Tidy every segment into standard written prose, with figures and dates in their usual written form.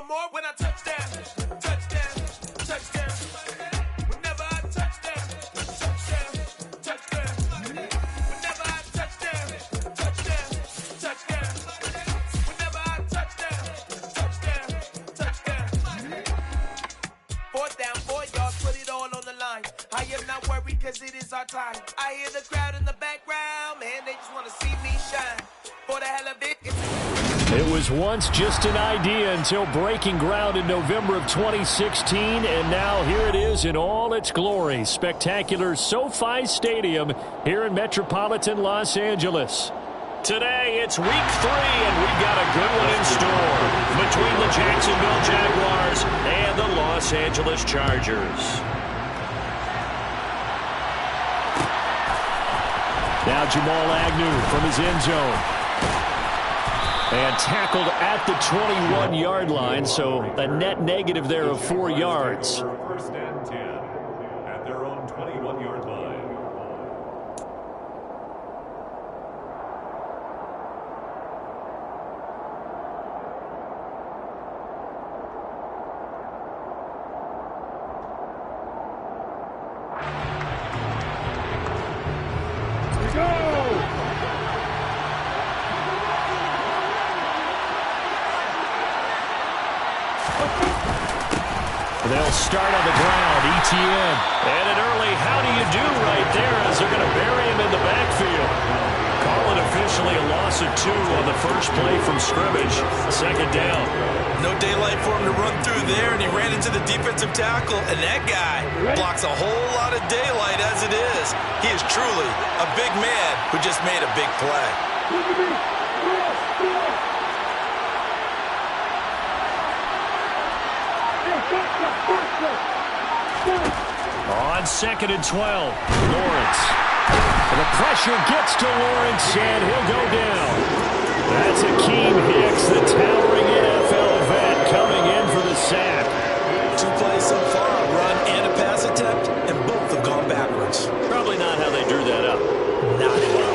want more when I touch down. Touchdown, touchdown. Whenever I touch down, touchdown, touchdown. Whenever I touch down, touchdown, touchdown. Whenever I touch down, touchdown, touchdown. Fourth down, 4 yards, put it all on the line. I am not worried because it is our time. I hear the crowd in the background, man, they just want to see me shine. For the hell of it, it was once just an idea until breaking ground in November of 2016, and now here it is in all its glory. Spectacular SoFi Stadium here in metropolitan Los Angeles. Today, it's week 3, and we've got a good one in store between the Jacksonville Jaguars and the Los Angeles Chargers. Now Jamal Agnew from his end zone. And tackled at the 21-yard line, so a net negative there of 4 yards. First and 10 at their own 21-yard line. They'll start on the ground, ETN. And an early how do you do right there as they're going to bury him in the backfield. Call it officially a loss of 2 on the first play from scrimmage. Second down. No daylight for him to run through there, and he ran into the defensive tackle, and that guy blocks a whole lot of daylight as it is. He is truly a big man who just made a big play. On 2nd and 12, Lawrence. The pressure gets to Lawrence, and he'll go down. That's Akeem Hicks, the towering NFL vet, coming in for the sack. 2 plays so far, a run and a pass attempt, and both have gone backwards. Probably not how they drew that up. Not well.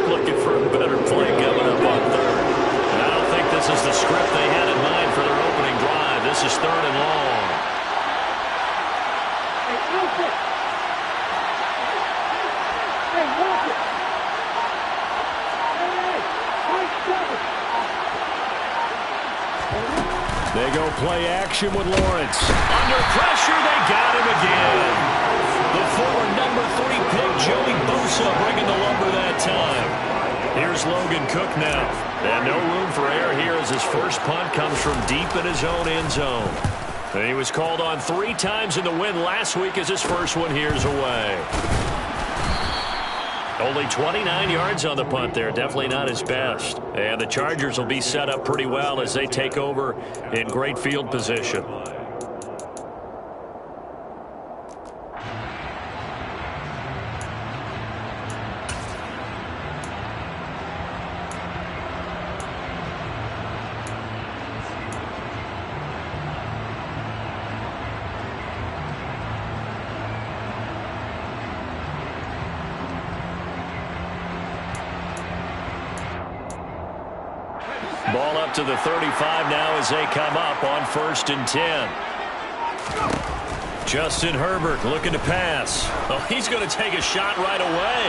Looking for a better play coming up on 3rd. And I don't think this is the script they had in mind for their opening drive. This is 3rd and long. They go play action with Lawrence. Under pressure, they got him again. The former number 3 pick, Joey Bosa, bringing the lumber that time. Here's Logan Cook now. And no room for error here as his first punt comes from deep in his own end zone. And he was called on 3 times in the win last week as his first one here's away. Only 29 yards on the punt there. Definitely not his best. And the Chargers will be set up pretty well as they take over in great field position. Ball up to the 35 now as they come up on 1st and 10. Justin Herbert looking to pass. Oh, he's going to take a shot right away.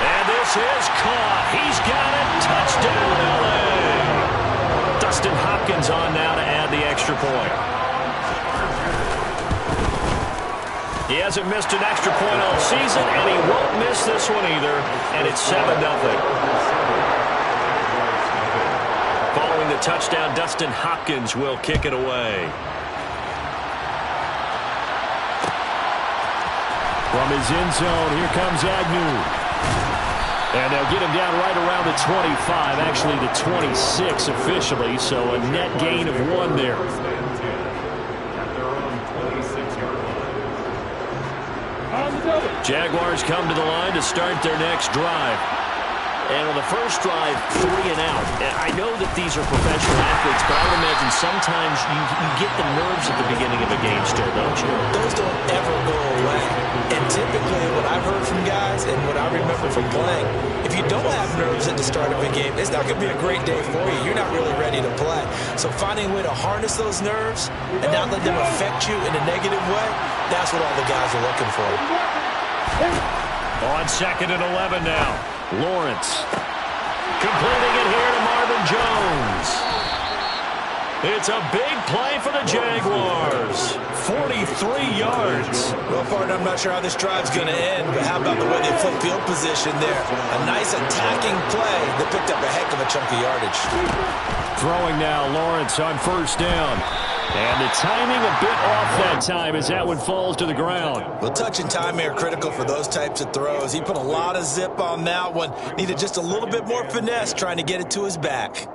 And this is caught. He's got it. Touchdown, L.A. Dustin Hopkins on now to add the extra point. He hasn't missed an extra point all season, and he won't miss this one either. And it's 7-0. Following the touchdown, Dustin Hopkins will kick it away. From his end zone, here comes Agnew. And they'll get him down right around the 25, actually the 26 officially, so a net gain of 1 there. Jaguars come to the line to start their next drive. And on the first drive, 3 and out. And I know that these are professional athletes, but I would imagine imagine sometimes you get the nerves at the beginning of a game still, don't you? Those don't ever go away. And typically what I've heard from guys and what I remember from playing, if you don't have nerves at the start of a game, it's not going to be a great day for you. You're not really ready to play. So finding a way to harness those nerves and not let them affect you in a negative way, that's what all the guys are looking for. On 2nd and 11 now. Lawrence completing it here to Marvin Jones. It's a big play for the Jaguars. 43 yards. Well, partner, I'm not sure how this drive's going to end, but how about the way they flip field position there? A nice attacking play that picked up a heck of a chunk of yardage. Throwing now, Lawrence on 1st down. And the timing a bit off that time as that one falls to the ground. Well, touch and timing are critical for those types of throws. He put a lot of zip on that one. Needed just a little bit more finesse trying to get it to his back.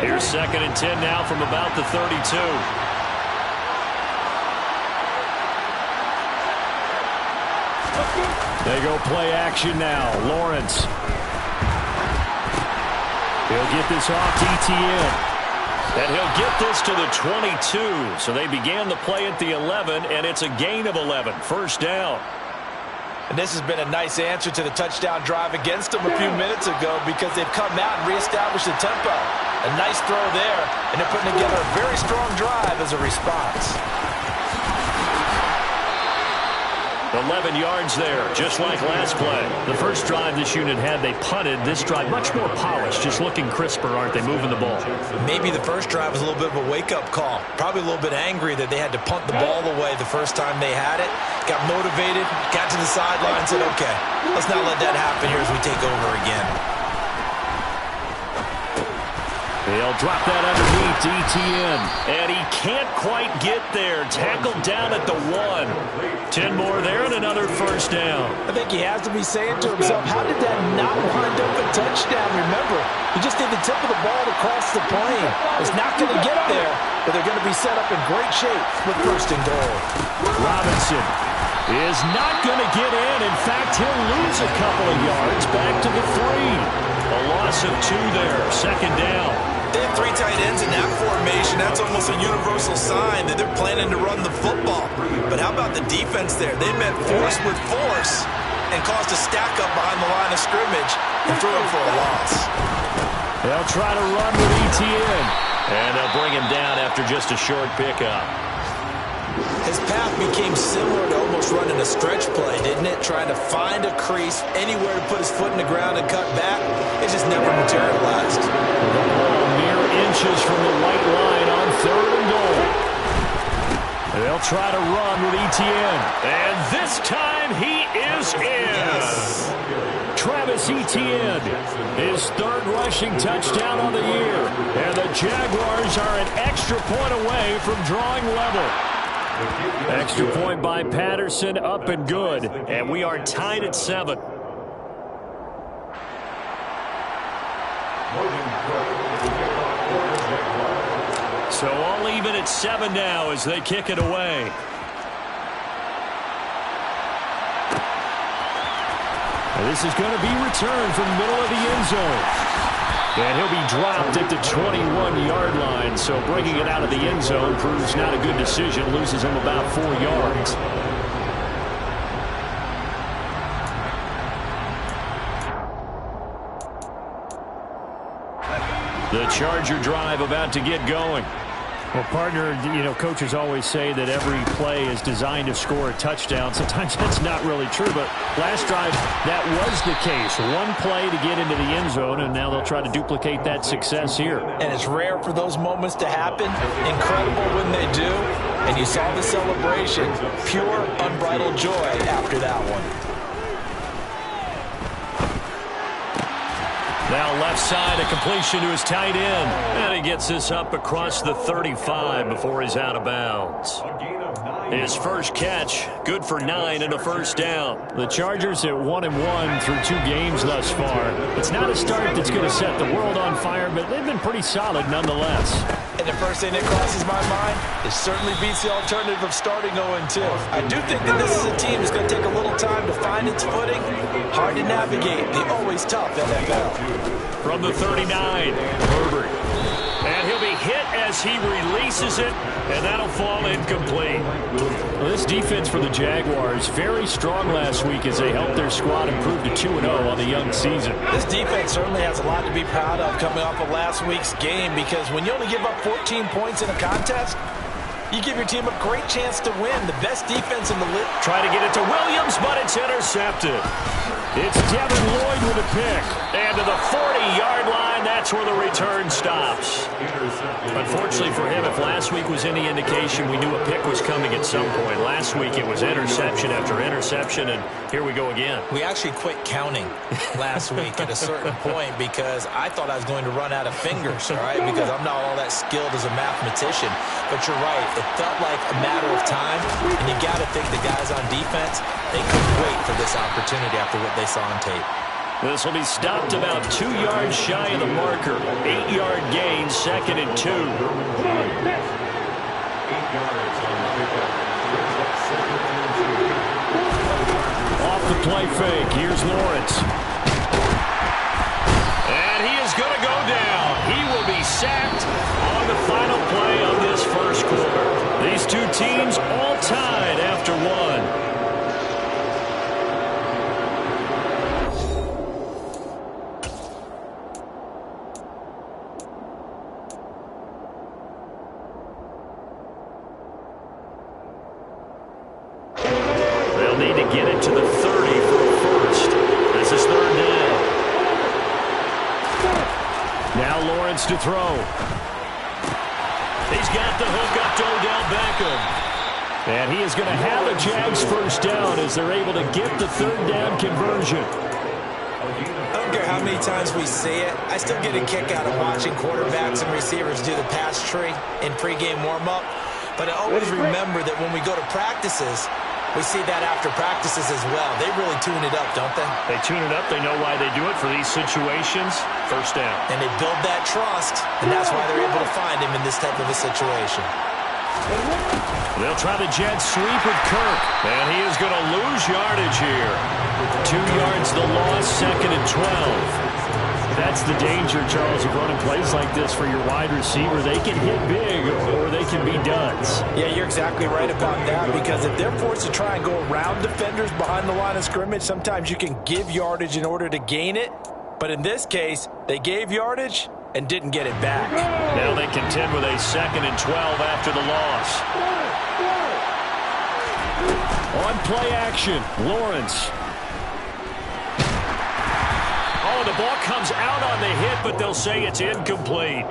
Here's 2nd and 10 now from about the 32. They go play action now. Lawrence. He'll get this off DTN. And he'll get this to the 22. So they began the play at the 11, and it's a gain of 11. 1st down. And this has been a nice answer to the touchdown drive against them a few minutes ago because they've come out and reestablished the tempo. A nice throw there, and they're putting together a very strong drive as a response. 11 yards there, just like last play. The first drive this unit had, they punted. This drive, much more polished, just looking crisper, aren't they, moving the ball? Maybe the first drive was a little bit of a wake-up call. Probably a little bit angry that they had to punt the ball away the first time they had it. Got motivated, got to the sideline, and said, okay, let's not let that happen here as we take over again. They'll drop that underneath DTN. And he can't quite get there. Tackled down at the 1. 10 more there and another 1st down. I think he has to be saying to himself, how did that not wind up a touchdown? Remember, he just did the tip of the ball to cross the plane. It's not going to get there, but they're going to be set up in great shape with 1st and goal. Robinson is not going to get in. In fact, he'll lose a couple of yards back to the 3. A loss of 2 there. 2nd down. They have 3 tight ends in that formation. That's almost a universal sign that they're planning to run the football. But how about the defense there? They met force with force and caused a stack up behind the line of scrimmage and threw him for a loss. They'll try to run with ETN. And they'll bring him down after just a short pickup. His path became similar to almost running a stretch play, didn't it? Trying to find a crease, anywhere to put his foot in the ground and cut back. It just never materialized. The ball mere inches from the white line on 3rd and goal. They'll try to run with ETN. And this time he is in. Yes. Travis Etienne, his 3rd rushing touchdown on the year. And the Jaguars are an extra point away from drawing level. Extra point by Patterson, up and good. And we are tied at 7. So all even at 7 now as they kick it away. And this is going to be returned from the middle of the end zone. And he'll be dropped at the 21-yard line. So bringing it out of the end zone proves not a good decision. Loses him about 4 yards. The Charger drive about to get going. Well, partner, you know, coaches always say that every play is designed to score a touchdown. Sometimes that's not really true, but last drive, that was the case. One play to get into the end zone, and now they'll try to duplicate that success here. And it's rare for those moments to happen. Incredible when they do. And you saw the celebration. Pure, unbridled joy after that one. Now left side, a completion to his tight end. And he gets this up across the 35 before he's out of bounds. His first catch, good for 9 and a 1st down. The Chargers at 1-1 through 2 games thus far. It's not a start that's going to set the world on fire, but they've been pretty solid nonetheless. And the first thing that crosses my mind, it certainly beats the alternative of starting 0-2. I do think that this is a team that's going to take a little time to find its footing. Hard to navigate. The always tough NFL. From the 39, Herbert. And he'll be hit as as he releases it, and that'll fall incomplete. Well, this defense for the Jaguars, very strong last week as they helped their squad improve to 2-0 on the young season. This defense certainly has a lot to be proud of coming off of last week's game, because when you only give up 14 points in a contest, you give your team a great chance to win. The best defense in the league. Try to get it to Williams, but it's intercepted. It's Devin Lloyd with a pick. And to the 40-yard line, that's where the return stops. Unfortunately for him, if last week was any indication, we knew a pick was coming at some point. Last week it was interception after interception, and here we go again. We actually quit counting last week at a certain point because I thought I was going to run out of fingers, all right, because I'm not all that skilled as a mathematician. But you're right. It felt like a matter of time, and you got to think the guys on defense, they couldn't wait for this opportunity after what they saw on tape. This will be stopped about 2 yards shy of the marker. 8-yard gain, 2nd and 2. 8 yards on the pickup. Off the play fake, here's Lawrence. And he is going to go down. He will be sacked on the final play of this first quarter. These two teams all tied after one. They'll need to get it to the 30 for a first. This is 3rd down. Now Lawrence to throw. He's got the hook up to Odell Beckham. And he is going to have a Jags first down as they're able to get the 3rd down conversion. I don't care how many times we see it. I still get a kick out of watching quarterbacks and receivers do the pass tree in pregame warm-up. But I always remember that when we go to practices, we see that after practices as well. They really tune it up, don't they? They tune it up. They know why they do it for these situations. First down. And they build that trust, and that's why they're able to find him in this type of a situation. They'll try the jet sweep with Kirk, and he is going to lose yardage here. 2 yards the loss, 2nd and 12. That's the danger, Charles, of running plays like this for your wide receiver. They can hit big or they can be duds. Yeah, you're exactly right about that, because if they're forced to try and go around defenders behind the line of scrimmage, sometimes you can give yardage in order to gain it. But in this case, they gave yardage and didn't get it back. Now they contend with a 2nd and 12 after the loss. On play action, Lawrence. Oh, the ball comes out on the hit, but they'll say it's incomplete.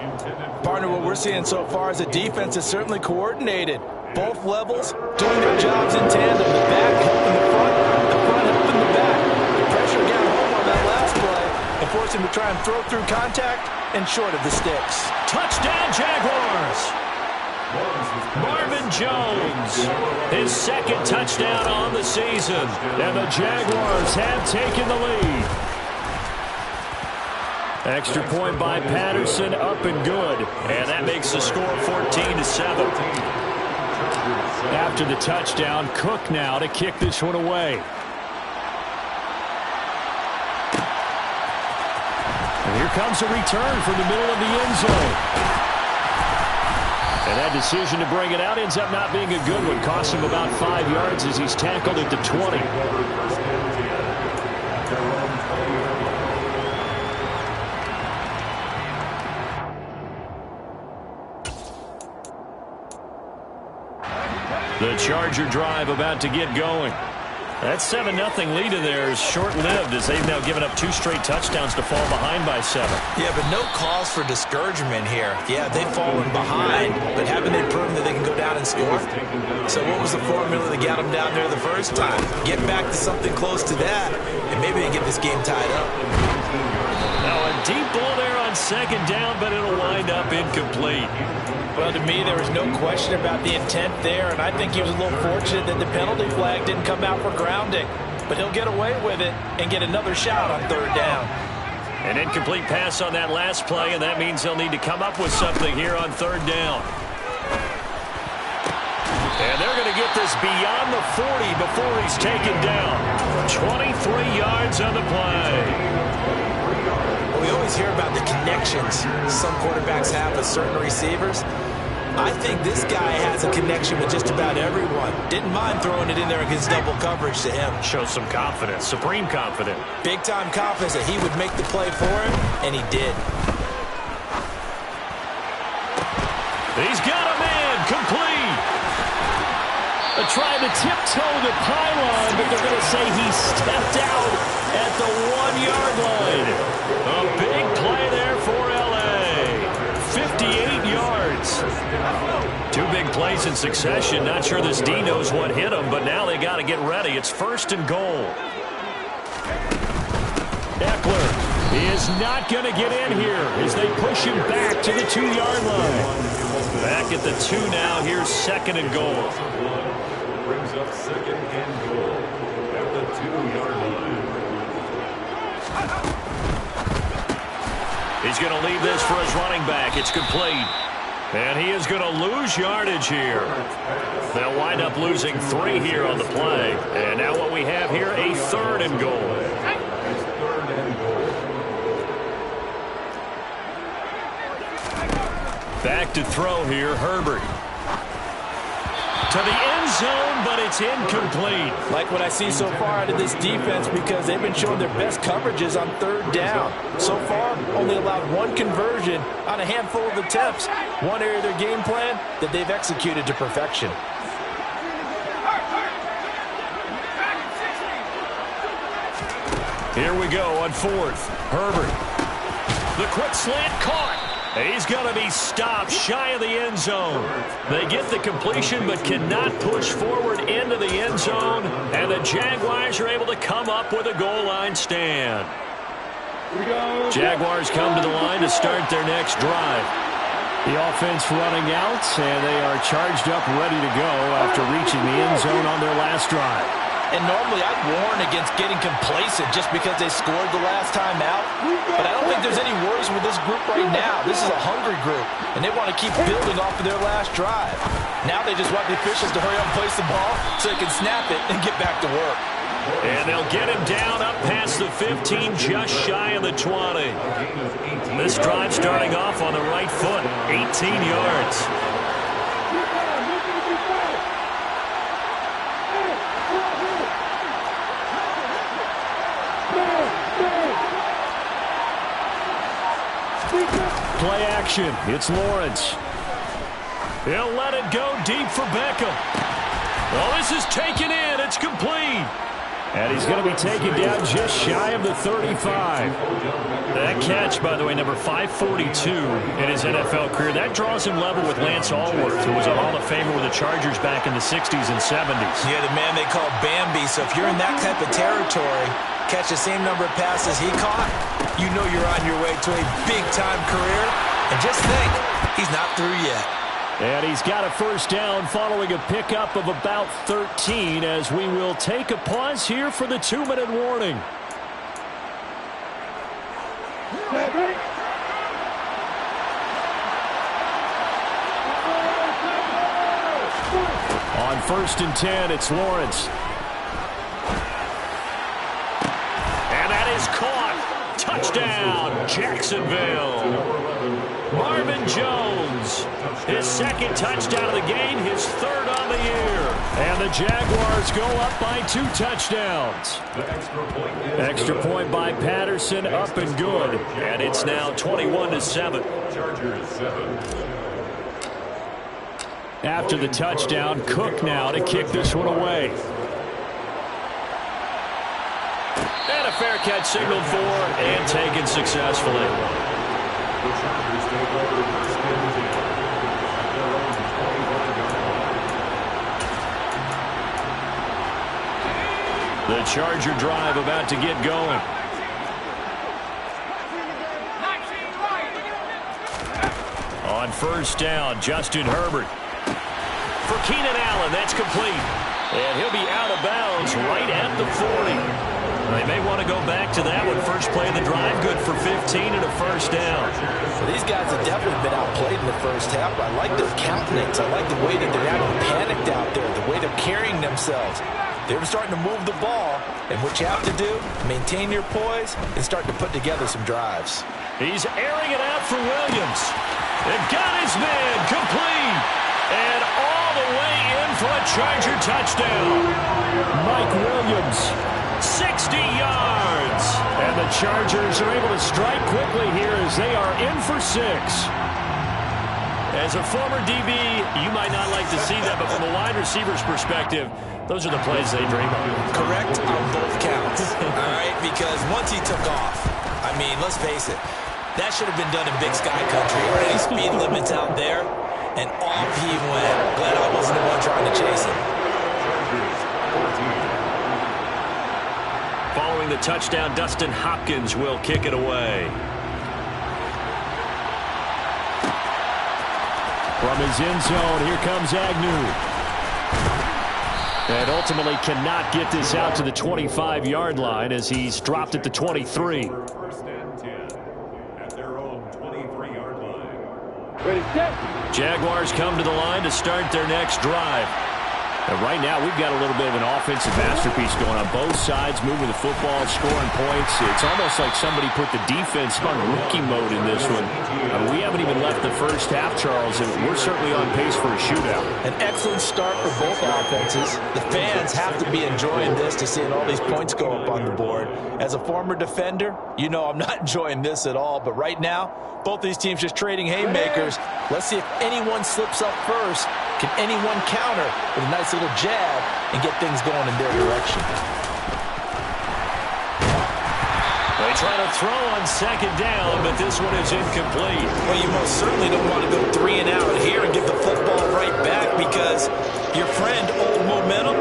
Partner, what we're seeing so far is the defense is certainly coordinated. Both levels doing their jobs in tandem. The back helping the front helping the back. The pressure got home on that last play and forced him to try and throw through contact and short of the sticks. Touchdown, Jaguars! Marvin Jones, his 2nd touchdown on the season. And the Jaguars have taken the lead. Extra point by Patterson, up and good. And that makes the score 14-7. After the touchdown, Cook now to kick this one away. And here comes a return from the middle of the end zone. And that decision to bring it out ends up not being a good one. Costs him about 5 yards as he's tackled at the 20. The Charger drive about to get going. That 7-0 lead in there is short-lived as they've now given up 2 straight touchdowns to fall behind by 7. Yeah, but no cause for discouragement here. Yeah, they've fallen behind, but haven't they proven that they can go down and score? So what was the formula that got them down there the first time? Get back to something close to that, and maybe they get this game tied up. Now a deep ball there on 2nd down, but it'll wind up incomplete. Well, to me, there was no question about the intent there, and I think he was a little fortunate that the penalty flag didn't come out for grounding. But he'll get away with it and get another shot on 3rd down. An incomplete pass on that last play, and that means they'll need to come up with something here on 3rd down. And they're going to get this beyond the 40 before he's taken down. 23 yards on the play. We always hear about the connections some quarterbacks have with certain receivers. I think this guy has a connection with just about everyone. Didn't mind throwing it in there against double coverage to him. Shows some confidence, supreme confidence. Big-time confidence that he would make the play for him, and he did. He's got a man, complete. They're trying to tiptoe the pylon, but they're going to say he stepped out at the 1-yard line. A big play there for L.A. 58 yards. Two big plays in succession. Not sure this D knows what hit him, but now they got to get ready. It's 1st and goal. Eckler is not going to get in here as they push him back to the 2-yard line. Back at the 2 now. Here's 2nd and goal. Brings up 2nd and goal at the 2-yard line. He's going to leave this for his running back. It's complete. And he is going to lose yardage here. They'll wind up losing 3 here on the play. And now what we have here, a 3rd and goal. It's 3rd and goal. Back to throw here, Herbert. To the end zone, but it's incomplete. Like what I see so far out of this defense because they've been showing their best coverages on 3rd down. So far, only allowed 1 conversion on a handful of attempts. One area of their game plan that they've executed to perfection. Here we go on 4th. Herbert. The quick slant caught. He's going to be stopped shy of the end zone. They get the completion but cannot push forward into the end zone. And the Jaguars are able to come up with a goal line stand. Jaguars come to the line to start their next drive. The offense running out, and they are charged up, ready to go after reaching the end zone on their last drive. And normally I'd warn against getting complacent just because they scored the last time out. But I don't think there's any worries with this group right now. This is a hungry group, and they want to keep building off of their last drive. Now they just want the officials to hurry up and place the ball so they can snap it and get back to work. And they'll get him down up past the 15, just shy of the 20. This drive starting off on the right foot, 18 yards. Play action. It's Lawrence. He'll let it go deep for Beckham. Well, this is taken in. It's complete. And he's going to be taken down just shy of the 35. That catch, by the way, number 542 in his NFL career, that draws him level with Lance Allworth, who was a Hall of Famer with the Chargers back in the 60s and 70s. Yeah, the man they call Bambi. So if you're in that type of territory, catch the same number of passes he caught, you know you're on your way to a big-time career. And just think, he's not through yet. And he's got a 1st down following a pickup of about 13 as we will take a pause here for the 2-minute warning. On 1st and 10, it's Lawrence. And that is caught. Touchdown, Jacksonville. Marvin Jones, his 2nd touchdown of the game, his 3rd on the year. And the Jaguars go up by 2 touchdowns. Extra point by Patterson, up and good. And it's now 21-7. Chargers 7. After the touchdown, Cook now to kick this one away. And a fair catch signaled for and taken successfully. The Chargers take over 1st and 10 at their own 21-yard line. The Charger drive about to get going. On 1st down, Justin Herbert. For Keenan Allen, that's complete. And he'll be out of bounds right at the 40. They may want to go back to that one. First play of the drive, good for 15 and a 1st down. Well, these guys have definitely been outplayed in the 1st half. I like their countenance. I like the way that they're acting panicked out there, the way they're carrying themselves. They were starting to move the ball, and what you have to do, maintain your poise and start to put together some drives. He's airing it out for Williams. And got his man complete. And all the way in for a Charger touchdown. Mike Williams, 60 yards. And the Chargers are able to strike quickly here as they are in for 6. As a former DB, you might not like to see that, but from a wide receiver's perspective, those are the plays they dream of. Correct on both counts. All right, because once he took off, I mean, let's face it, that should have been done in Big Sky Country. Already speed limits out there, and off he went. Glad I wasn't the one trying to chase him. Following the touchdown, Dustin Hopkins will kick it away. From his end zone, here comes Agnew. And ultimately cannot get this out to the 25-yard line as he's dropped at the 23. First and 10 at their own 23-yard line. Ready, set. Jaguars come to the line to start their next drive. And right now, we've got a little bit of an offensive masterpiece going on both sides, moving the football, scoring points. It's almost like somebody put the defense on rookie mode in this one. We haven't even left the first half, Charles, and we're certainly on pace for a shootout. An excellent start for both offenses. The fans have to be enjoying this to seeing all these points go up on the board. As a former defender, you know I'm not enjoying this at all, but right now, both these teams just trading haymakers. Let's see if anyone slips up first. Can anyone counter with a nice little jab and get things going in their direction? They try to throw on second down, but this one is incomplete. Well, you most certainly don't want to go 3 and out here and give the football right back because your friend, Old Momentum,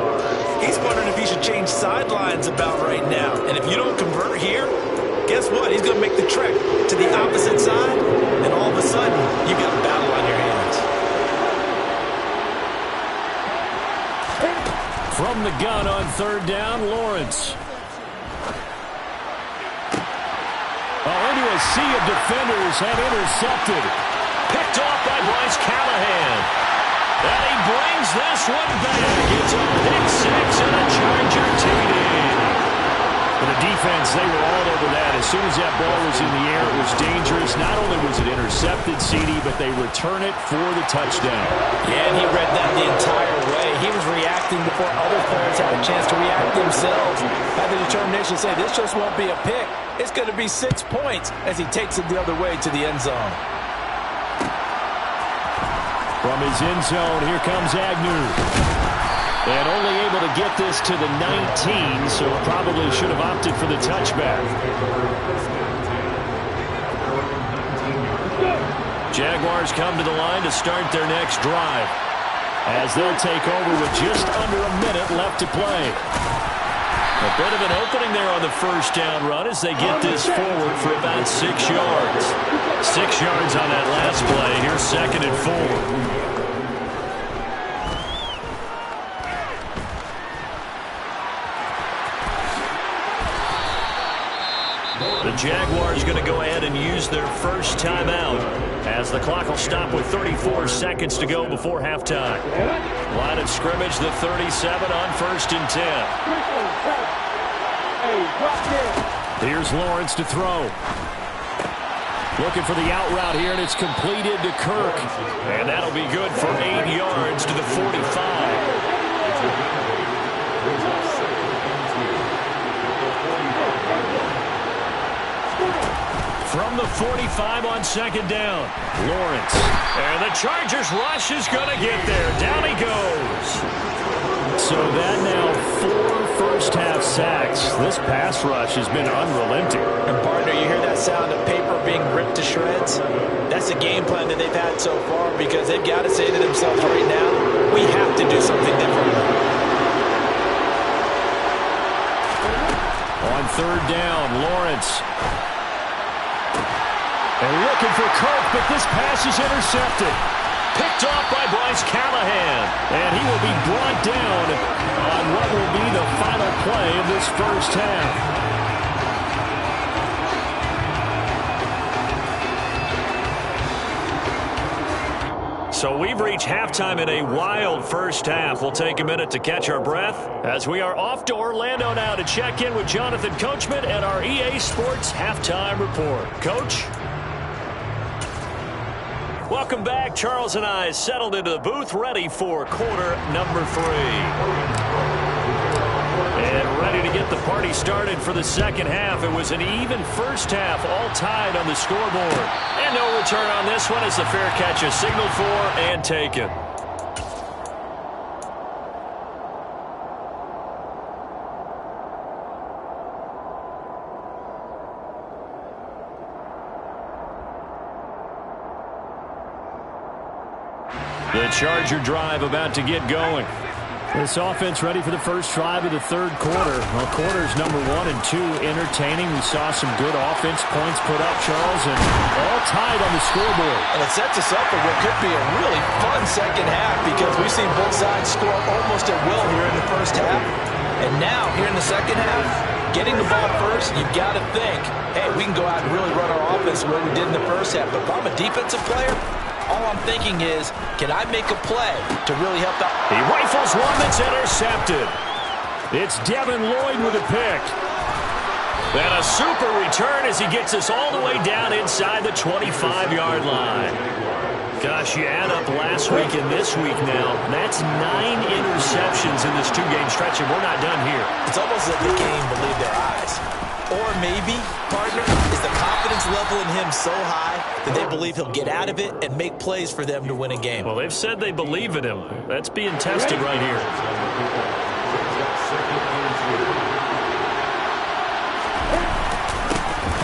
he's wondering if he should change sidelines about right now. And if you don't convert here, guess what? He's going to make the trek to the opposite side, and all of a sudden, you've got a battle on your hands. From the gun on third down, Lawrence. Into a sea of defenders and intercepted. Picked off by Bryce Callahan. And he brings this one back. It's a pick 6 and a Charger TD. For the defense, they were all over that. As soon as that ball was in the air, it was dangerous. Not only was it intercepted, CD, but they return it for the touchdown. Yeah, and he read that the entire way. He was reacting before other players had a chance to react themselves. Had the determination to say, this just won't be a pick. It's going to be 6 points as he takes it the other way to the end zone. From his end zone, here comes Agnew. And only able to get this to the 19, so probably should have opted for the touchback. Jaguars come to the line to start their next drive, as they'll take over with just under a minute left to play. A bit of an opening there on the first down run as they get this forward for about 6 yards. 6 yards on that last play. Here's 2nd and 4. The Jaguars going to go ahead and use their first timeout as the clock will stop with 34 seconds to go before halftime. Line of scrimmage, the 37 on 1st and 10. Here's Lawrence to throw. Looking for the out route here, and it's completed to Kirk. And that'll be good for 8 yards to the 45. From the 45 on 2nd down, Lawrence. And the Chargers rush is going to get there. Down he goes. So that now 4 first-half sacks. This pass rush has been unrelenting. And partner, you hear that sound of paper being ripped to shreds? That's the game plan that they've had so far because they've got to say to themselves right now, we have to do something different. On 3rd down, Lawrence. And looking for Kirk, but this pass is intercepted. Picked off by Bryce Callahan. And he will be brought down on what will be the final play of this first half. So we've reached halftime in a wild first half. We'll take a minute to catch our breath as we are off to Orlando now to check in with Jonathan Coachman and our EA Sports Halftime Report. Coach? Welcome back. Charles and I settled into the booth, ready for quarter number 3. And ready to get the party started for the second half. It was an even first half, all tied on the scoreboard. And no return on this one as the fair catch is signaled for and taken. The Charger drive about to get going. This offense ready for the first drive of the third quarter. Well, quarters number 1 and 2 entertaining. We saw some good offense points put up, Charles, and all tied on the scoreboard. And it sets us up for what could be a really fun second half because we've seen both sides score almost at will here in the first half. And now, here in the second half, getting the ball first, you've got to think, hey, we can go out and really run our offense the way we did in the first half. But if I'm a defensive player, all I'm thinking is, can I make a play to really help out? He rifles one that's intercepted. It's Devin Lloyd with a pick. And a super return as he gets us all the way down inside the 25-yard line. Gosh, you add up last week and this week now, that's 9 interceptions in this 2-game stretch, and we're not done here. It's almost like they can't even believe their eyes. Or maybe, partner, is the confidence level in him so high that they believe he'll get out of it and make plays for them to win a game. Well, they've said they believe in him. That's being tested right here.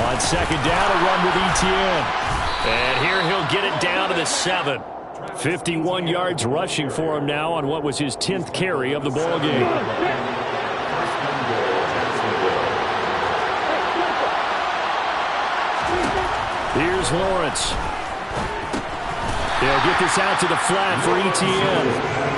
On second down, a run with Etienne. And here he'll get it down to the 7. 51 yards rushing for him now on what was his 10th carry of the ball game. Here's Lawrence. They'll get this out to the flat for Etienne.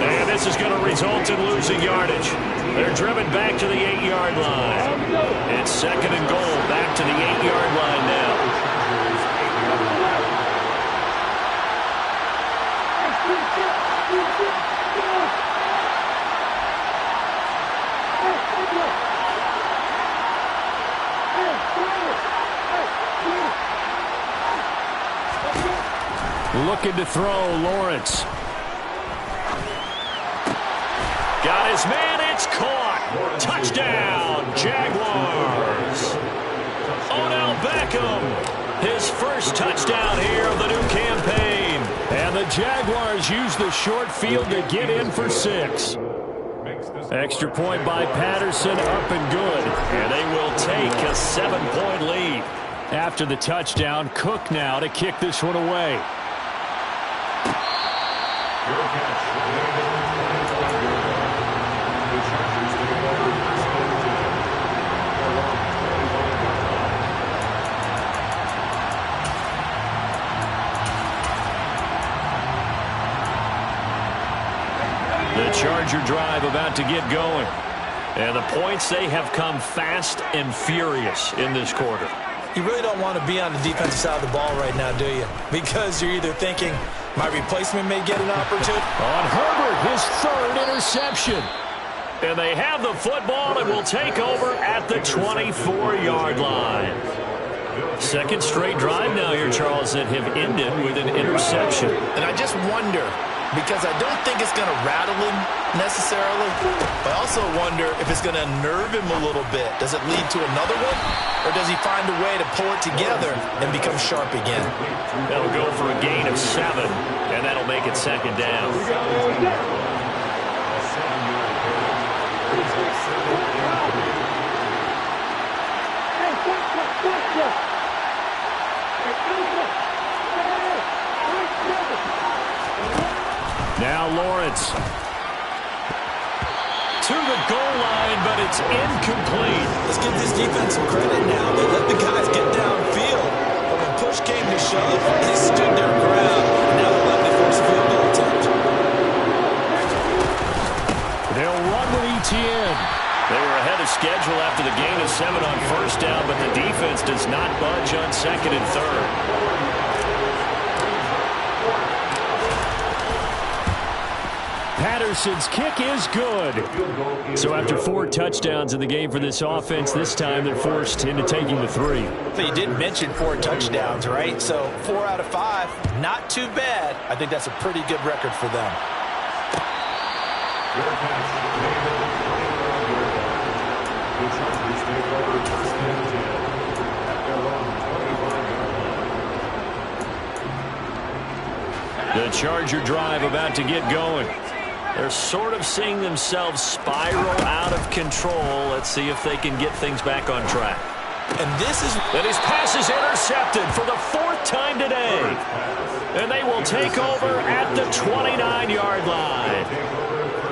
And this is going to result in losing yardage. They're driven back to the 8-yard line. It's second and goal, back to the 8-yard line now. Looking to throw, Lawrence. Got his man, it's caught. Touchdown, Jaguars. Odell Beckham, his first touchdown here of the new campaign. And the Jaguars use the short field to get in for 6. Extra point by Patterson, up and good. And they will take a 7-point lead. After the touchdown, Cook now to kick this one away. The Charger drive about to get going. And the points, they have come fast and furious in this quarter. You really don't want to be on the defensive side of the ball right now, do you? Because you're either thinking, my replacement may get an opportunity. On Herbert, his 3rd interception. And they have the football and will take over at the 24-yard line. Second straight drive now here, Charles, that have ended with an interception. And I just wonder, because I don't think it's going to rattle him necessarily, but I also wonder if it's going to nerve him a little bit. Does it lead to another one? Or does he find a way to pull it together and become sharp again? They'll go for a gain of 7, and that'll make it second down. Now Lawrence. To the goal line, but it's incomplete. Let's give this defense some credit now. They let the guys get downfield. But when push came to shove, they stood their ground. Now they're letting the first field goal attempt. They'll run with Etienne. They were ahead of schedule after the gain of 7 on first down, but the defense does not budge on second and third. Patterson's kick is good. So after 4 touchdowns in the game for this offense, this time they're forced into taking the 3. So you did mention 4 touchdowns, right? So 4 out of 5, not too bad. I think that's a pretty good record for them. The Charger drive about to get going. They're sort of seeing themselves spiral out of control. Let's see if they can get things back on track. And his pass is intercepted for the 4th time today. And they will take over at the 29-yard line.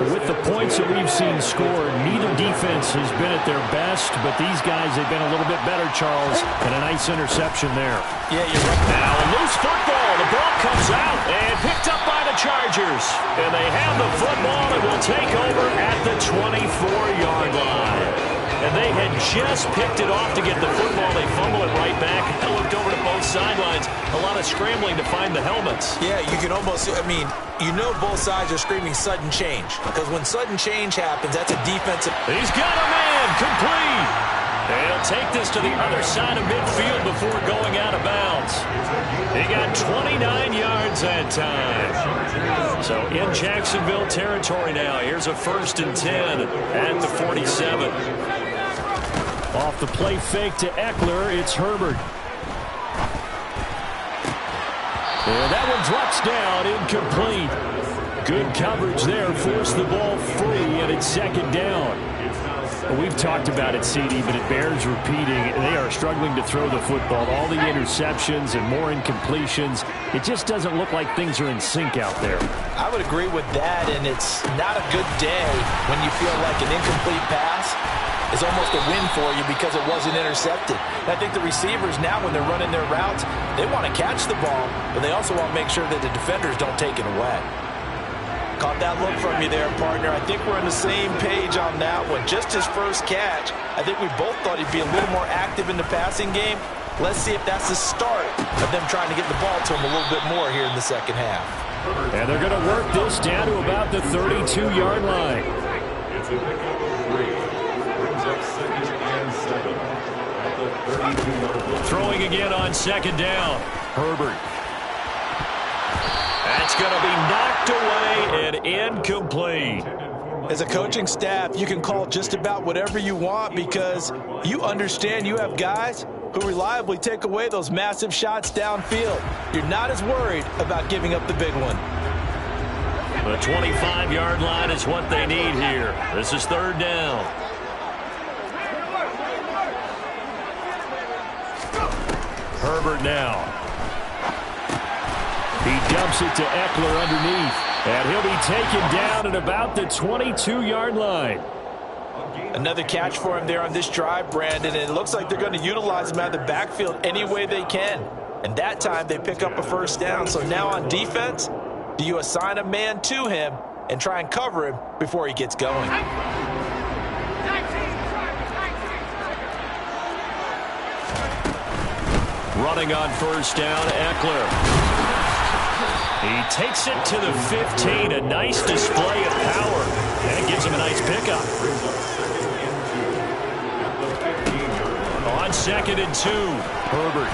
With the points that we've seen scored, neither defense has been at their best, but these guys have been a little bit better, Charles, and a nice interception there. Yeah, you're right. Now a loose football. The ball comes out and picked up by the Chargers. And they have the football and will take over at the 24-yard line. And they had just picked it off to get the football. They fumble it right back. I looked over to both sidelines. A lot of scrambling to find the helmets. Yeah, you can almost, you know both sides are screaming sudden change. Because when sudden change happens, that's a defensive. He's got a man complete. They'll take this to the other side of midfield before going out of bounds. He got 29 yards that time. So in Jacksonville territory now. Here's a 1st and 10 at the 47. Off the play fake to Eckler, it's Herbert. And that one drops down, incomplete. Good coverage there, forced the ball free, and it's 2nd down. We've talked about it, CD, but it bears repeating. They are struggling to throw the football. All the interceptions and more incompletions. It just doesn't look like things are in sync out there. I would agree with that, and it's not a good day when you feel like an incomplete pass is almost a win for you because it wasn't intercepted. And I think the receivers now, when they're running their routes, they want to catch the ball, but they also want to make sure that the defenders don't take it away. Caught that look from you there, partner. I think we're on the same page on that one. Just his first catch. I think we both thought he'd be a little more active in the passing game. Let's see if that's the start of them trying to get the ball to him a little bit more here in the 2nd half. And they're going to work this down to about the 32-yard line. It's a pickup of 3. Brings up 2nd and 7 at the 32-yard line. Throwing again on 2nd down. Herbert. That's going to be knocked away and incomplete. As a coaching staff, you can call just about whatever you want because you understand you have guys who reliably take away those massive shots downfield. You're not as worried about giving up the big one. The 25-yard line is what they need here. This is 3rd down. Herbert now. He dumps it to Eckler underneath. And he'll be taken down at about the 22-yard line. Another catch for him there on this drive, Brandon. And it looks like they're going to utilize him out of the backfield any way they can. And that time they pick up a 1st down. So now on defense, do you assign a man to him and try and cover him before he gets going? Running on 1st down, Eckler. He takes it to the 15. A nice display of power. And it gives him a nice pickup. On 2nd and 2, Herbert.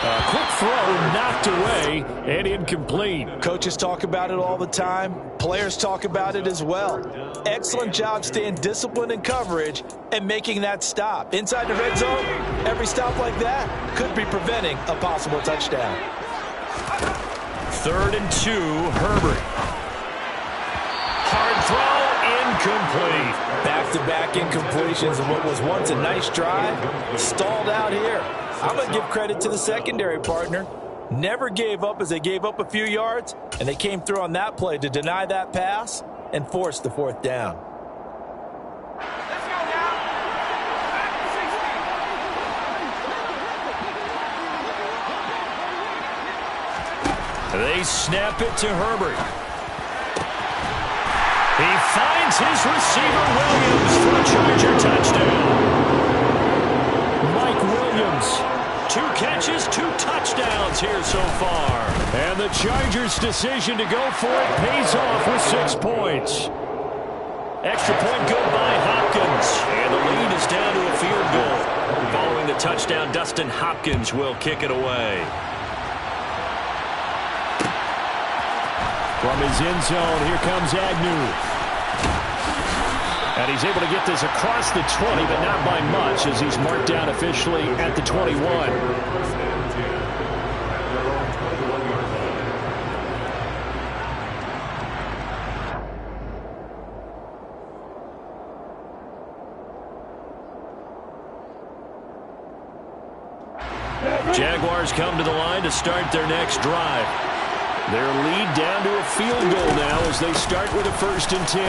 A quick throw knocked away and incomplete. Coaches talk about it all the time. Players talk about it as well. Excellent job staying disciplined in coverage and making that stop. Inside the red zone, every stop like that could be preventing a possible touchdown. 3rd and 2, Herbert. Hard throw, incomplete. Back-to-back incompletions and what was once a nice drive stalled out here. I'm going to give credit to the secondary, partner. Never gave up as they gave up a few yards, and they came through on that play to deny that pass and force the 4th down. They snap it to Herbert. He finds his receiver, Williams, for a Charger touchdown. Mike Williams 2 catches, 2 touchdowns here so far. And the Chargers' decision to go for it pays off with 6 points. Extra point good by Hopkins. And the lead is down to a field goal. Following the touchdown, Dustin Hopkins will kick it away. From his end zone, here comes Agnew. And he's able to get this across the 20, but not by much, as he's marked down officially at the 21. Jaguars come to the line to start their next drive. Their lead down to a field goal now as they start with a 1st and 10.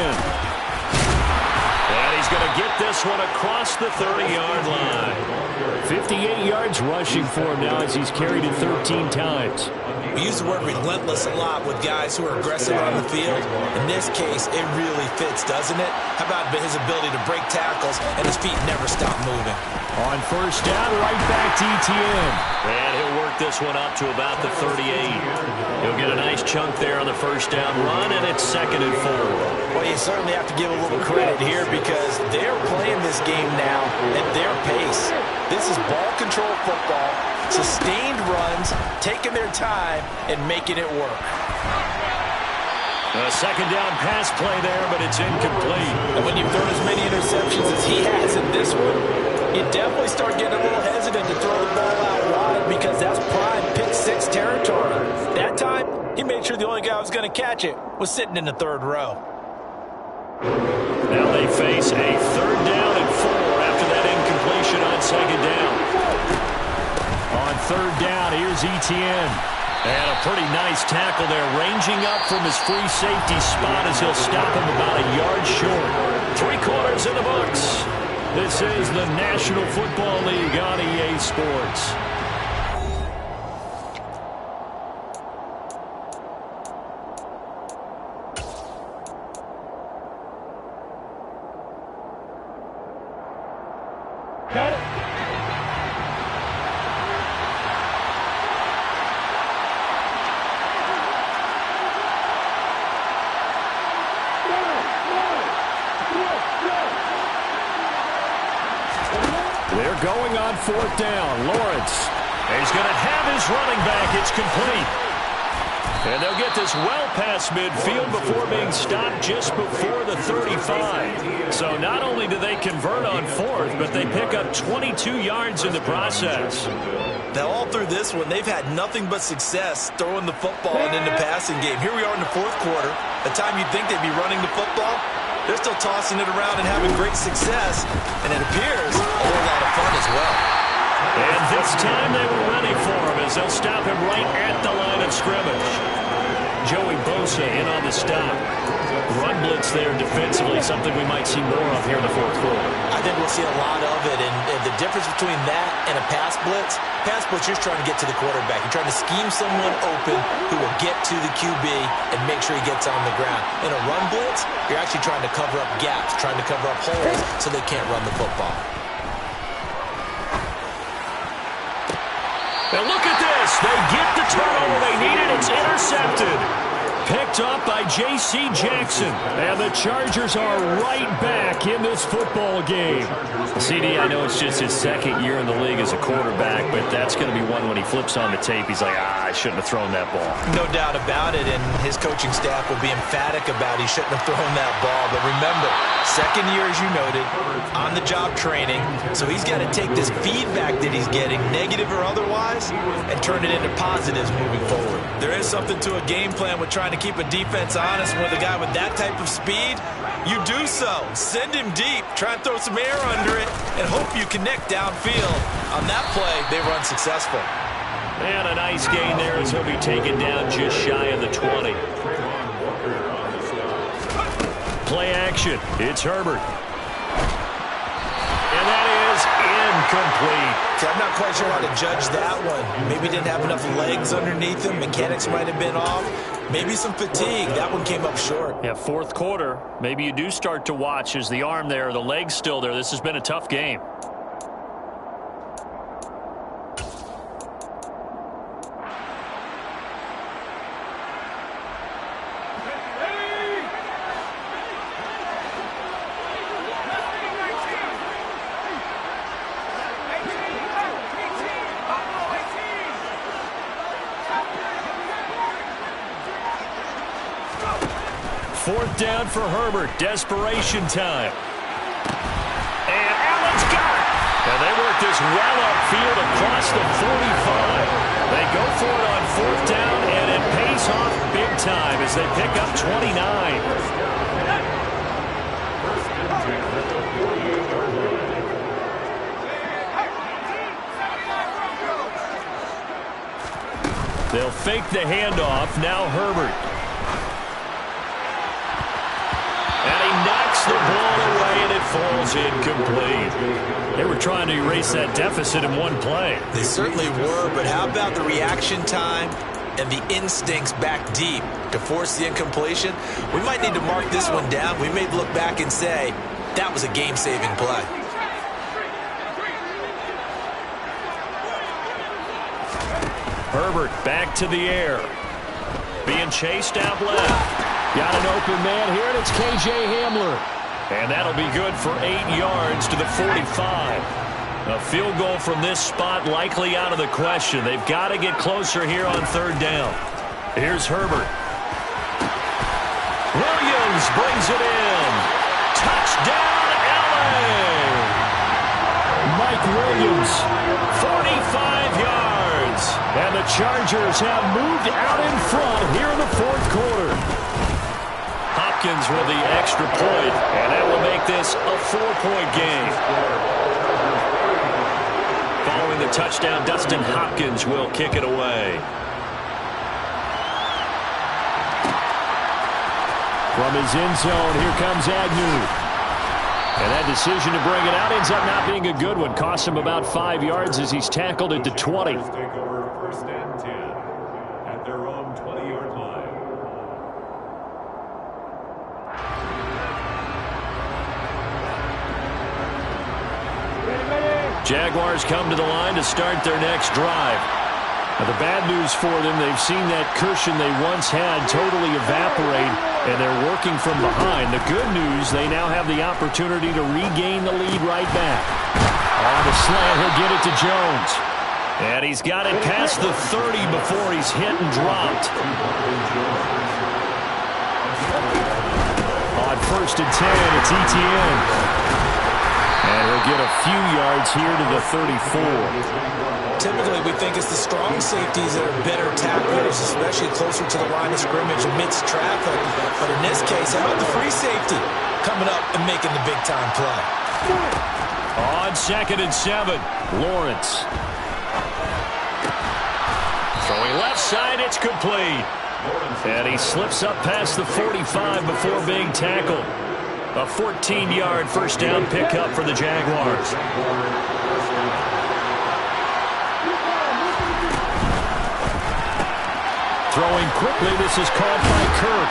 And he's going to get this one across the 30-yard line. 58 yards rushing for him now as he's carried it 13 times. We use the word relentless a lot with guys who are aggressive on the field. In this case, it really fits, doesn't it? How about his ability to break tackles and his feet never stop moving? On 1st down, right back to ETN. And he'll work this one up to about the 38. He'll get a nice chunk there on the 1st down run, and it's 2nd and 4. Well, you certainly have to give a little credit here because they're playing this game now at their pace. This is ball control football, sustained runs, taking their time, and making it work. A 2nd down pass play there, but it's incomplete. And when you've thrown as many interceptions as he has in this one, you definitely start getting a little hesitant to throw the ball out wide because that's prime pick 6 territory. That time, he made sure the only guy who was going to catch it was sitting in the 3rd row. Now they face a 3rd down and 4 after that incompletion on 2nd down. On 3rd down, here's ETN. And a pretty nice tackle there, ranging up from his free safety spot as he'll stop him about a yard short. 3 quarters in the books. This is the National Football League on EA Sports. They're going on 4th down. Lawrence. He's going to have his running back. It's complete. And they'll get this well past midfield before being stopped just before the 35. So not only do they convert on 4th, but they pick up 22 yards in the process. Now, all through this one, they've had nothing but success throwing the football and in the passing game. Here we are in the 4th quarter, a time you'd think they'd be running the football. They're still tossing it around and having great success, and it appears a whole lot of fun as well. And this time they were ready for him as they'll stop him right at the line of scrimmage. Joey Bosa in on the stop. Run blitz there defensively, something we might see more of here in the 4th quarter. I think we'll see a lot of it, and the difference between that and a pass blitz, you're trying to get to the quarterback. You're trying to scheme someone open who will get to the QB and make sure he gets on the ground. In a run blitz, you're actually trying to cover up gaps, trying to cover up holes so they can't run the football. And look at this. They get the turnover they needed. It's intercepted. Picked up by J.C. Jackson. And the Chargers are right back in this football game. CD, I know it's just his 2nd year in the league as a quarterback, but that's going to be one when he flips on the tape. He's like, I shouldn't have thrown that ball. No doubt about it, and his coaching staff will be emphatic about he shouldn't have thrown that ball. But remember, 2nd year, as you noted, on-the-job training, so he's got to take this feedback that he's getting, negative or otherwise, and turn it into positives moving forward. There is something to a game plan with trying to keep a defense honest. With a guy with that type of speed, you do so. Send him deep, try and throw some air under it, and hope you connect downfield. On that play, they were unsuccessful. And a nice gain there as he'll be taken down just shy of the 20. Play action. It's Herbert. And that is incomplete. I'm not quite sure how to judge that one. Maybe didn't have enough legs underneath him. Mechanics might have been off. Maybe some fatigue. That one came up short. Yeah, 4th quarter. Maybe you do start to watch as the arm there, the leg's still there. This has been a tough game. 4th down for Herbert. Desperation time. And Allen's got it. And they work this well upfield across the 45. They go for it on 4th down, and it pays off big time as they pick up 29. They'll fake the handoff. Now Herbert. And he knocks the ball away, and it falls incomplete. They were trying to erase that deficit in one play. They certainly were, but how about the reaction time and the instincts back deep to force the incompletion? We might need to mark this one down. We may look back and say, that was a game-saving play. Herbert back to the air. Being chased out left. Got an open man here, and it's K.J. Hamler. And that'll be good for 8 yards to the 45. A field goal from this spot likely out of the question. They've got to get closer here on 3rd down. Here's Herbert. Williams brings it in. Touchdown, L.A. Mike Williams, 45 yards. And the Chargers have moved out in front here in the 4th quarter. Hopkins with the extra point, and that will make this a 4-point game. Following the touchdown, Dustin Hopkins will kick it away. From his end zone, here comes Agnew. And that decision to bring it out ends up not being a good one. Costs him about 5 yards as he's tackled at the 20. Take over 1st and 10 at their own 20-yard line. Jaguars come to the line to start their next drive. Now, the bad news for them, they've seen that cushion they once had totally evaporate, and they're working from behind. The good news, they now have the opportunity to regain the lead right back. On the slant, he'll get it to Jones. And he's got it past the 30 before he's hit and dropped. On 1st and 10, it's Etienne. And he'll get a few yards here to the 34. Typically, we think it's the strong safeties that are better tacklers, especially closer to the line of scrimmage amidst traffic. But in this case, how about the free safety coming up and making the big-time play? On 2nd and 7, Lawrence. Throwing left side, it's complete. And he slips up past the 45 before being tackled. A 14-yard 1st down pickup for the Jaguars. Throwing quickly, this is caught by Kirk.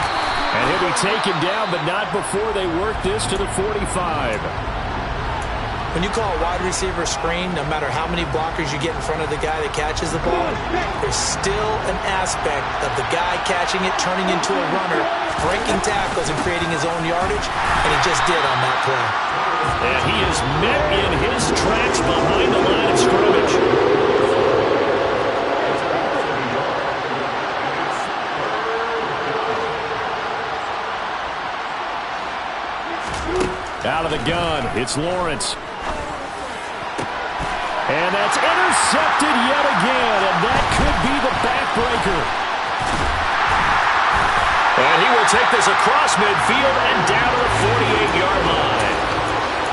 And he'll be taken down, but not before they work this to the 45. When you call a wide receiver screen, no matter how many blockers you get in front of the guy that catches the ball, there's still an aspect of the guy catching it, turning into a runner, breaking tackles and creating his own yardage, and he just did on that play. And he is met in his tracks behind the line of scrimmage. Out of the gun, it's Lawrence. And that's intercepted yet again, and that could be the backbreaker. And he will take this across midfield and down to the 48-yard line.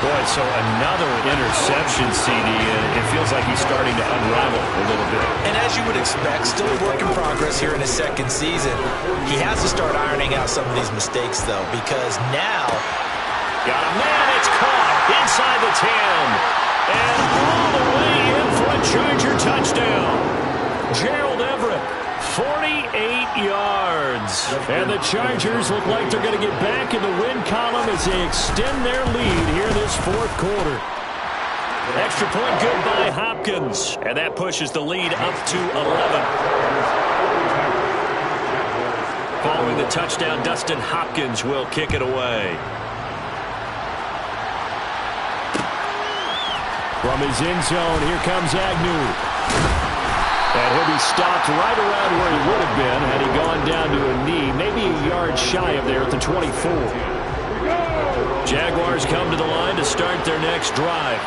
Boy, so another interception, CD, and it feels like he's starting to unravel a little bit. And as you would expect, still a work in progress here in his 2nd season. He has to start ironing out some of these mistakes, though, because now... Got a man, it's caught inside the 10. And all the way in for a Charger touchdown. Gerald Everett, 48 yards. And the Chargers look like they're going to get back in the win column as they extend their lead here in this 4th quarter. Extra point good by Hopkins. And that pushes the lead up to 11. Following the touchdown, Dustin Hopkins will kick it away. From his end zone, here comes Agnew. And he'll be stopped right around where he would have been had he gone down to a knee, maybe a yard shy of there at the 24. Jaguars come to the line to start their next drive.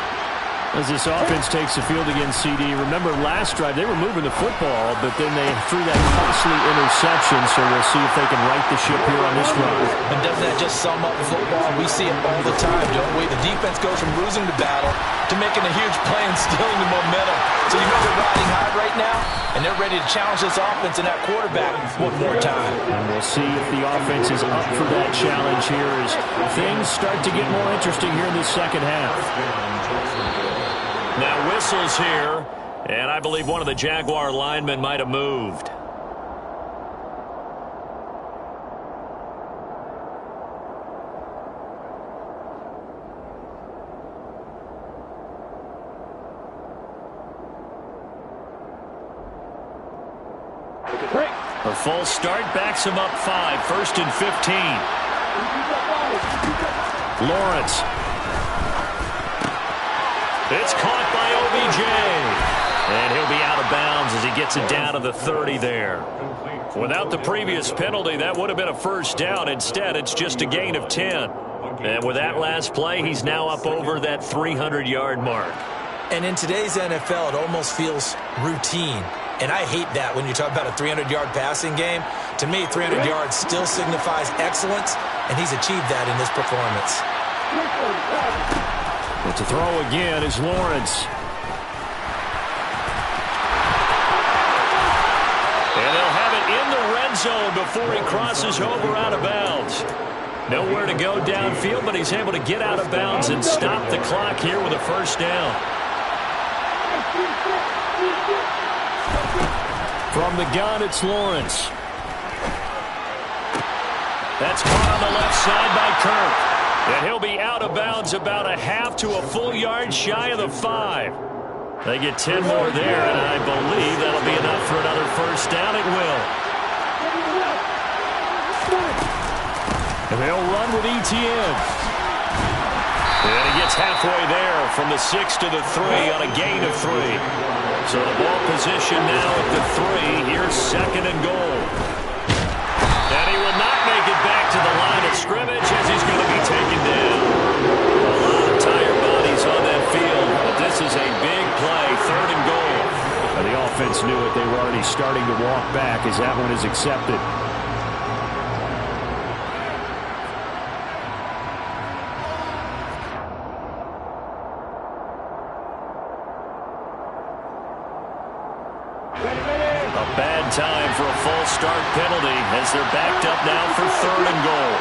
As this offense takes the field against CD, remember last drive they were moving the football, but then they threw that costly interception, so we'll see if they can right the ship here on this drive. And doesn't that just sum up football? We see it all the time, don't we? The defense goes from losing the battle to making a huge play and stealing the momentum. So you know they're riding high right now, and they're ready to challenge this offense and that quarterback one more time. And we'll see if the offense is up for that challenge here as things start to get more interesting here in the second half. Now whistles here, and I believe one of the Jaguar linemen might have moved. A false start backs him up 5, 1st and 15. Lawrence. It's caught by OBJ. And he'll be out of bounds as he gets it down to the 30 there. Without the previous penalty, that would have been a first down. Instead, it's just a gain of 10. And with that last play, he's now up over that 300-yard mark. And in today's NFL, it almost feels routine. And I hate that when you talk about a 300-yard passing game. To me, 300 yards still signifies excellence, and he's achieved that in this performance. But to throw again is Lawrence. And they'll have it in the red zone before he crosses over out of bounds. Nowhere to go downfield, but he's able to get out of bounds and stop the clock here with a first down. From the gun, it's Lawrence. That's caught on the left side by Kirk. And he'll be out of bounds about a half to a full yard shy of the 5. They get 10 more there, and I believe that'll be enough for another first down. It will. And they'll run with ETN. And he gets halfway there from the 6 to the 3 on a gain of 3. So the ball position now at the 3. Here's 2nd and goal. And he will not make it back to the line of scrimmage as he's going to be taken down. A lot of tired bodies on that field, but this is a big play, 3rd and goal. And the offense knew it. They were already starting to walk back as that one is accepted. A bad time for a false start penalty as they're backed up now for 3rd and goal.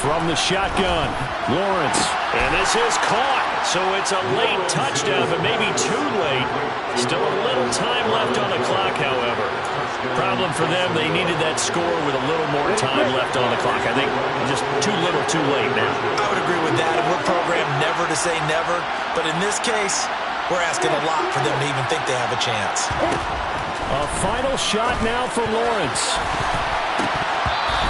From the shotgun, Lawrence. And this is caught, so it's a late touchdown, but maybe too late. Still a little time left on the clock, however. Problem for them, they needed that score with a little more time left on the clock. I think just too little, too late now. I would agree with that, and we're programmed never to say never. But in this case, we're asking a lot for them to even think they have a chance. A final shot now for Lawrence.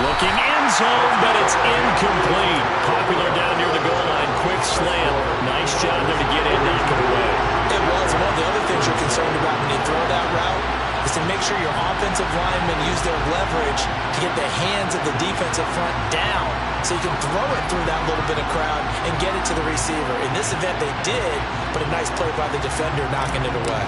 Looking end zone, but it's incomplete. Popular down near the goal line. Quick slam. Nice job there to get in, knock it away. It was. One of the other things you're concerned about when you throw that route is to make sure your offensive linemen use their leverage to get the hands of the defensive front down so you can throw it through that little bit of crowd and get it to the receiver. In this event, they did, but a nice play by the defender knocking it away.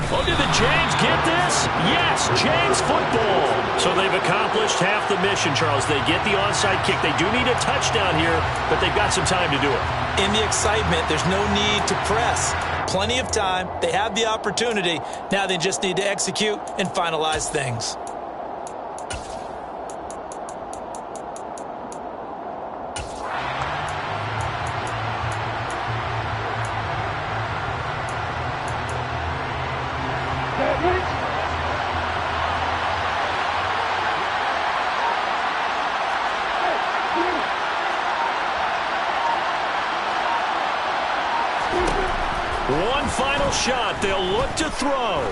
Oh, did the Jags get this? Yes, Jags football. So they've accomplished half the mission, Charles. They get the onside kick. They do need a touchdown here, but they've got some time to do it. In the excitement, there's no need to press. Plenty of time. They have the opportunity. Now they just need to execute and finalize things. One final shot. They'll look to throw.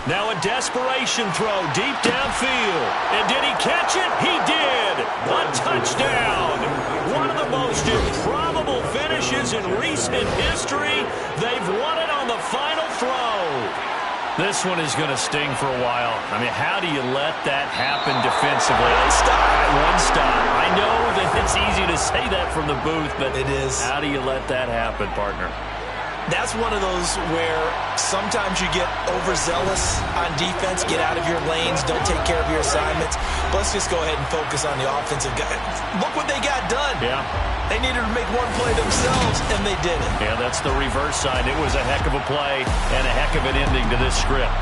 Now a desperation throw deep downfield. And did he catch it? He did. A touchdown. One of the most improbable finishes in recent history. They've won it on the final throw. This one is going to sting for a while. I mean, how do you let that happen defensively? One stop. I know that it's easy to say that from the booth, but it is. How do you let that happen, partner? That's one of those where sometimes you get overzealous on defense, get out of your lanes, don't take care of your assignments. But let's just go ahead and focus on the offensive guy. Look what they got done. Yeah. They needed to make one play themselves, and they did it. Yeah, that's the reverse side. It was a heck of a play and a heck of an ending to this script.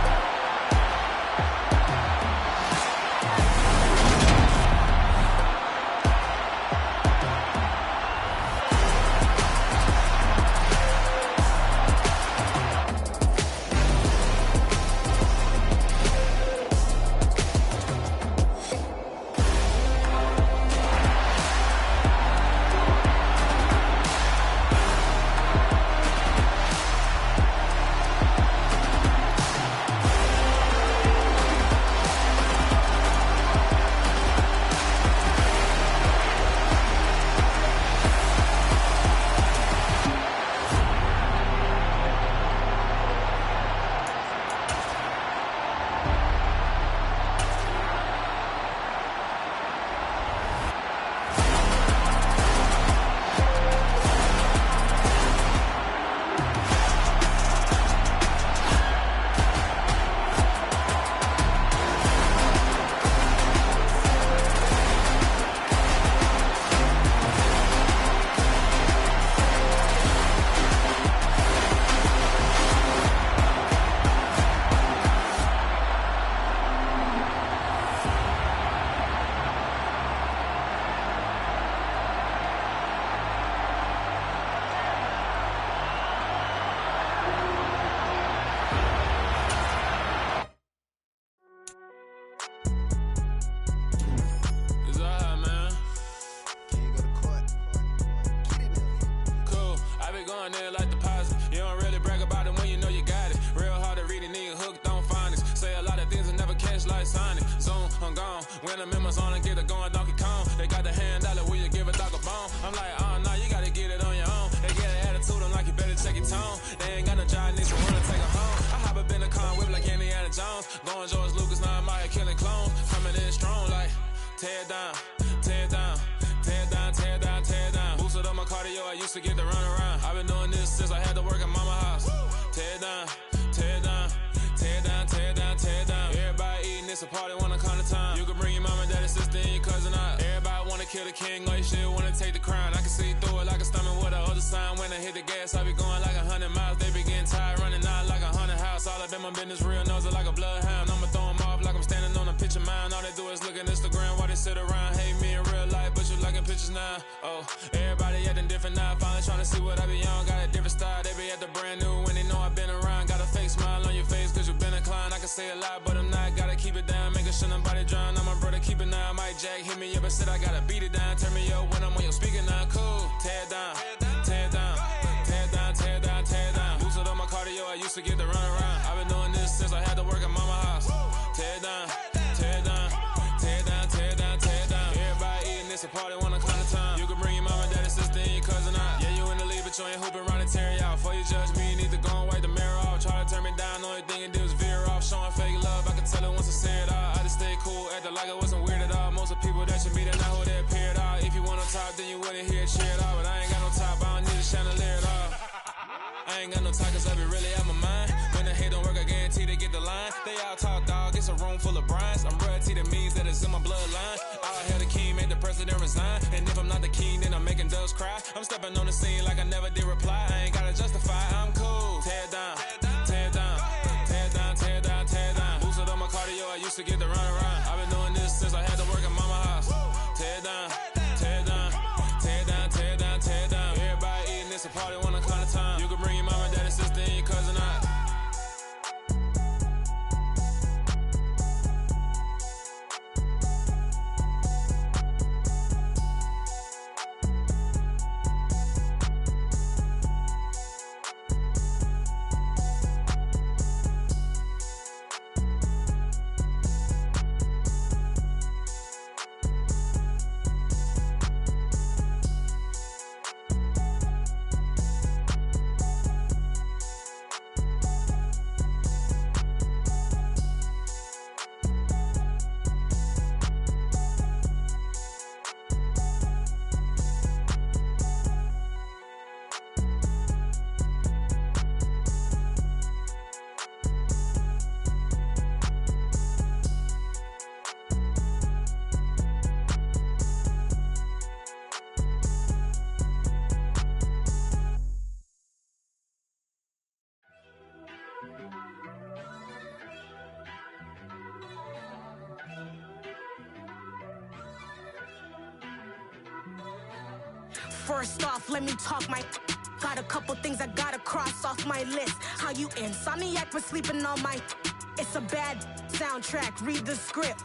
First off, let me talk my. Got a couple things I gotta cross off my list. How you insomniac for sleeping on my. It's a bad soundtrack, read the script.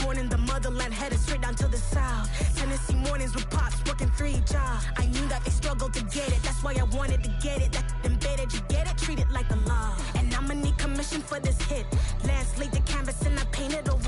Born in the motherland, headed straight down to the south. Tennessee mornings with pops, working 3 jobs. I knew that they struggled to get it, that's why I wanted to get it. That embedded, you get it, treat it like a love. And I'ma need commission for this hit. Last laid the canvas and I painted over